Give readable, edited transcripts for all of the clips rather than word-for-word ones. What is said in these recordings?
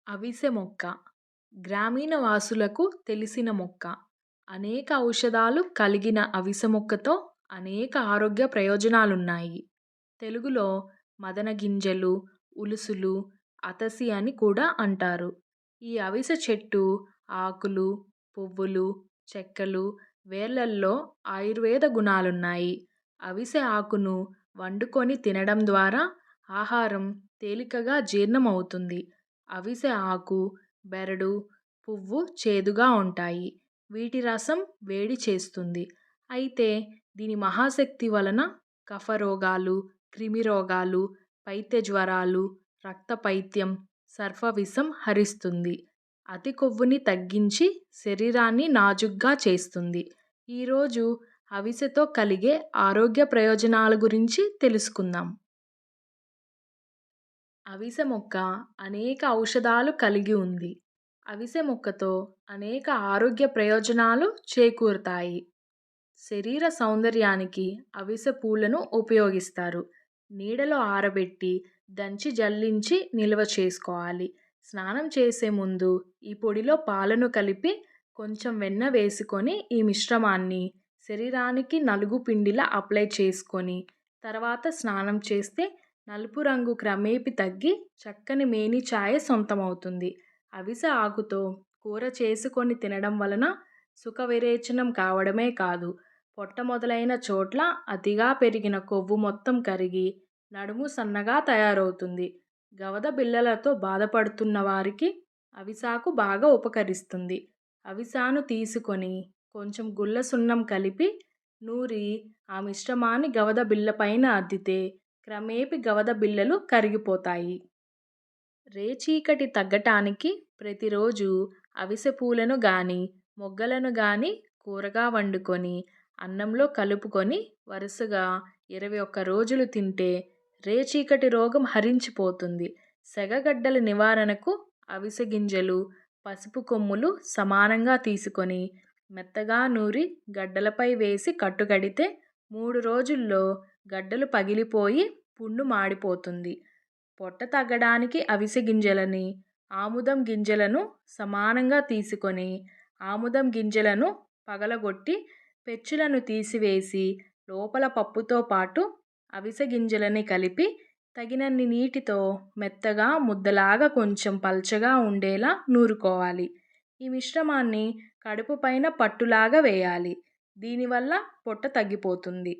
అవిసె మొక్క గ్రామీణ వాసులకు తెలిసిన మొక్క. అనేక ఔషధాలు కలిగిన అవిసె మొక్కతో అనేక ఆరోగ్య ప్రయోజనాలున్నాయి. తెలుగులో మదన గింజలు, ఉలుసులు, అతసి అని కూడా అంటారు. ఈ అవిసె చెట్టు ఆకులు, పువ్వులు, చెక్కలు, వేర్లల్లో ఆయుర్వేద గుణాలున్నాయి. అవిసె ఆకును వండుకొని తినడం ద్వారా ఆహారం తేలికగా జీర్ణమవుతుంది. అవిసె ఆకు, బెరడు, పువ్వు చేదుగా ఉంటాయి. వీటి రసం వేడి చేస్తుంది. అయితే దీని మహాశక్తి వలన కఫ రోగాలు, క్రిమి రోగాలు, పైత్య జ్వరాలు, రక్తపైత్యం, సర్పవిషం హరిస్తుంది. అతి కొవ్వుని తగ్గించి శరీరాన్ని నాజూగ్గా చేస్తుంది. ఈరోజు అవిసెతో కలిగే ఆరోగ్య ప్రయోజనాల గురించి తెలుసుకుందాం. అవిసె మొక్క అనేక ఔషధాలు కలిగి ఉంది. అవిసె మొక్కతో అనేక ఆరోగ్య ప్రయోజనాలు చేకూరుతాయి. శరీర సౌందర్యానికి అవిసె పూలను ఉపయోగిస్తారు. నీడలో ఆరబెట్టి దంచి జల్లించి నిల్వ చేసుకోవాలి. స్నానం చేసే ముందు ఈ పొడిలో పాలను కలిపి కొంచెం వెన్న వేసుకొని ఈ మిశ్రమాన్ని శరీరానికి నలుగు పిండిలా అప్లై చేసుకొని తర్వాత స్నానం చేస్తే నలుపు రంగు క్రమేపీ తగ్గి చక్కని మేని ఛాయ సొంతమవుతుంది. అవిసె ఆకుతో కూర చేసుకొని తినడం వలన సుఖ విరేచనం కావడమే కాదు, పొట్ట మొదలైన చోట్ల అతిగా పెరిగిన కొవ్వు మొత్తం కరిగి నడుము సన్నగా తయారవుతుంది. గవద బిళ్ళలతో బాధపడుతున్న వారికి అవిసాకు బాగా ఉపకరిస్తుంది. అవిసాను తీసుకొని కొంచెం గుల్ల సున్నం కలిపి నూరి ఆ మిశ్రమాన్ని గవద బిళ్ళ పైన అద్దితే క్రమేపీ గవద బిళ్ళలు కరిగిపోతాయి. రేచీకటి తగ్గటానికి ప్రతిరోజు అవిసె పూలను గాని మొగ్గలను గాని కూరగా వండుకొని అన్నంలో కలుపుకొని వరుసగా 21 రోజులు తింటే రేచీకటి రోగం హరించిపోతుంది. సెగగడ్డల నివారణకు అవిసె గింజలు, పసుపు కొమ్ములు సమానంగా తీసుకొని మెత్తగా నూరి గడ్డలపై వేసి కట్టుకడితే 3 రోజుల్లో గడ్డలు పగిలిపోయి పుండు మాడిపోతుంది. పొట్ట తగ్గడానికి అవిసె గింజలని, ఆముదం గింజలను సమానంగా తీసుకొని ఆముదం గింజలను పగలగొట్టి పెచ్చులను తీసివేసి లోపల పప్పుతో పాటు అవిసె గింజలని కలిపి తగినన్ని నీటితో మెత్తగా ముద్దలాగా కొంచెం పల్చగా ఉండేలా నూరుకోవాలి. ఈ మిశ్రమాన్ని కడుపు పైన పట్టులాగా వేయాలి. దీనివల్ల పొట్ట తగ్గిపోతుంది.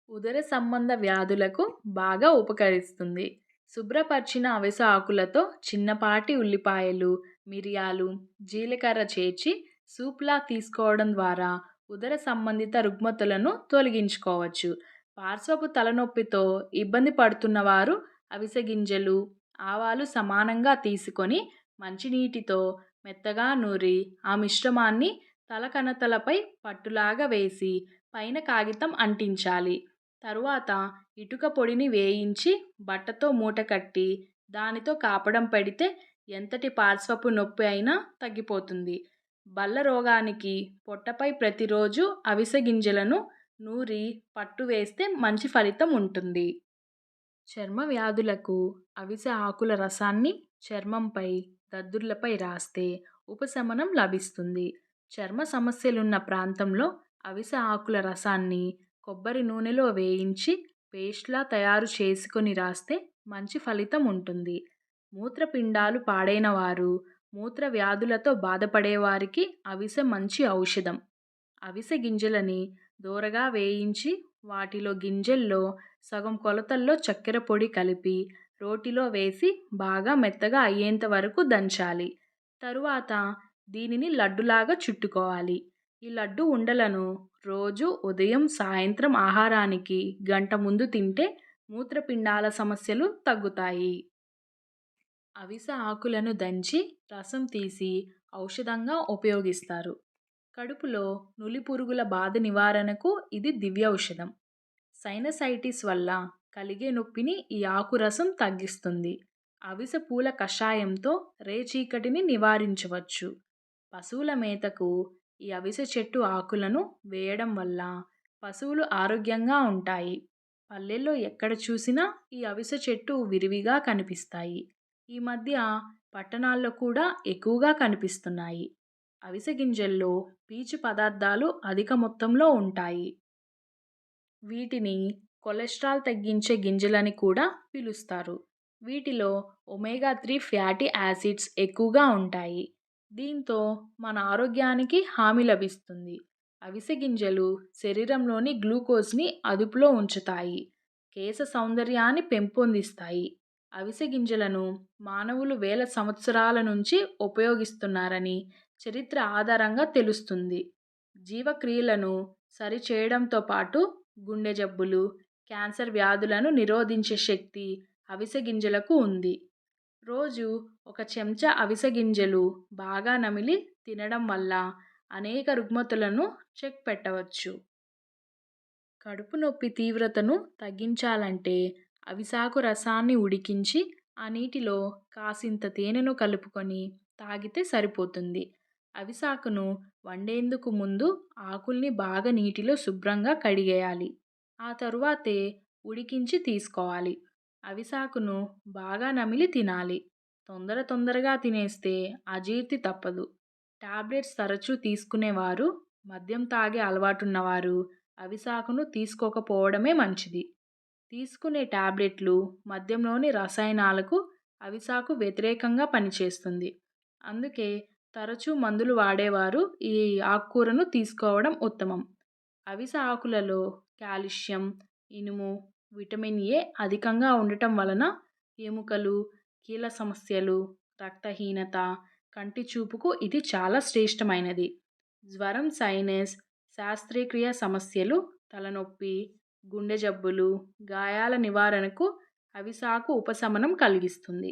ఉదర సంబంధ వ్యాధులకు బాగా ఉపకరిస్తుంది. శుభ్రపరిచిన అవిసె ఆకులతో చిన్నపాటి ఉల్లిపాయలు, మిరియాలు, జీలకర్ర చేర్చి సూప్లా తీసుకోవడం ద్వారా ఉదర సంబంధిత రుగ్మతలను తొలగించుకోవచ్చు. పార్శ్వపు తలనొప్పితో ఇబ్బంది పడుతున్నవారు అవిసె గింజలు, ఆవాలు సమానంగా తీసుకొని మంచినీటితో మెత్తగా నూరి ఆ మిశ్రమాన్ని తలకణతలపై పట్టులాగా వేసి పైన కాగితం అంటించాలి. తరువాత ఇటుక పొడిని వేయించి బట్టతో మూటకట్టి దానితో కాపడం పెడితే ఎంతటి పార్శ్వపు నొప్పి అయినా తగ్గిపోతుంది. బల్ల రోగానికి పొట్టపై ప్రతిరోజు అవిసె గింజలను నూరి పట్టు వేస్తే మంచి ఫలితం ఉంటుంది. చర్మ వ్యాధులకు అవిసె ఆకుల రసాన్ని చర్మంపై, దద్దుర్లపై రాస్తే ఉపశమనం లభిస్తుంది. చర్మ సమస్యలున్న ప్రాంతంలో అవిసె ఆకుల రసాన్ని కొబ్బరి నూనెలో వేయించి పేస్ట్లా తయారు చేసుకొని రాస్తే మంచి ఫలితం ఉంటుంది. మూత్రపిండాలు పాడైన వారు, మూత్ర వ్యాధులతో బాధపడేవారికి అవిసె మంచి ఔషధం. అవిసె గింజలని దోరగా వేయించి వాటిలో గింజల్లో సగం కొలతల్లో చక్కెర పొడి కలిపి రోటిలో వేసి బాగా మెత్తగా అయ్యేంత వరకు దంచాలి. తరువాత దీనిని లడ్డులాగా చుట్టుకోవాలి. ఈ లడ్డు ఉండలను రోజు ఉదయం, సాయంత్రం ఆహారానికి గంట ముందు తింటే మూత్రపిండాల సమస్యలు తగ్గుతాయి. అవిసె ఆకులను దంచి రసం తీసి ఔషధంగా ఉపయోగిస్తారు. కడుపులో నులిపురుగుల బాధ నివారణకు ఇది దివ్యౌషధం. సైనసైటిస్ వల్ల కలిగే నొప్పిని ఈ ఆకు రసం తగ్గిస్తుంది. అవిసె పూల కషాయంతో రేచీకటిని నివారించవచ్చు. పశువుల మేతకు ఈ అవిసె చెట్టు ఆకులను వేయడం వల్ల పశువులు ఆరోగ్యంగా ఉంటాయి. పల్లెల్లో ఎక్కడ చూసినా ఈ అవిసె చెట్టు విరివిగా కనిపిస్తాయి. ఈ మధ్య పట్టణాల్లో కూడా ఎక్కువగా కనిపిస్తున్నాయి. అవిసె గింజల్లో పీచు పదార్థాలు అధిక మొత్తంలో ఉంటాయి. వీటిని కొలెస్ట్రాల్ తగ్గించే గింజలని కూడా పిలుస్తారు. వీటిలో ఒమేగా 3 ఫ్యాటీ యాసిడ్స్ ఎక్కువగా ఉంటాయి. దీంతో మన ఆరోగ్యానికి హామీ లభిస్తుంది. అవిసె గింజలు శరీరంలోని గ్లూకోజ్‌ని అదుపులో ఉంచుతాయి. కేశ సౌందర్యాన్ని పెంపొందిస్తాయి. అవిసె గింజలను మానవులు వేల సంవత్సరాల నుంచి ఉపయోగిస్తున్నారని చరిత్ర ఆధారంగా తెలుస్తుంది. జీవక్రియలను సరిచేయడంతో పాటు గుండె జబ్బులు, క్యాన్సర్ వ్యాధులను నిరోధించే శక్తి అవిసె గింజలకు ఉంది. రోజు ఒక చెంచా అవిసె గింజలు బాగా నమిలి తినడం వల్ల అనేక రుగ్మతులను చెక్ పెట్టవచ్చు. కడుపు నొప్పి తీవ్రతను తగ్గించాలంటే అవిసాకు రసాన్ని ఉడికించి ఆ నీటిలో కాసింత తేనెను కలుపుకొని తాగితే సరిపోతుంది. అవిసాకును వండేందుకు ముందు ఆకుల్ని బాగా నీటిలో శుభ్రంగా కడిగేయాలి. ఆ తరువాతే ఉడికించి తీసుకోవాలి. అవిసాకును బాగా నమిలి తినాలి. తొందరగా తినేస్తే అజీర్తి తప్పదు. టాబ్లెట్స్ తరచూ తీసుకునేవారు, మద్యం తాగే అలవాటున్నవారు అవిసాకును తీసుకోకపోవడమే మంచిది. తీసుకునే టాబ్లెట్లు, మద్యంలోని రసాయనాలకు అవిసాకు వ్యతిరేకంగా పనిచేస్తుంది. అందుకే తరచూ మందులు వాడేవారు ఈ ఆకుకూరను తీసుకోవడం ఉత్తమం. అవిసె ఆకులలో కాల్షియం, ఇనుము, విటమిన్ ఏ అధికంగా ఉండటం వలన ఎముకలు, కీళ్ళ సమస్యలు, రక్తహీనత, కంటి చూపుకు ఇది చాలా శ్రేష్టమైనది. జ్వరం, సైనస్, శాస్త్రీక్రియ సమస్యలు, తలనొప్పి, గుండె జబ్బులు, గాయాల నివారణకు అవిసాకు ఉపశమనం కలిగిస్తుంది.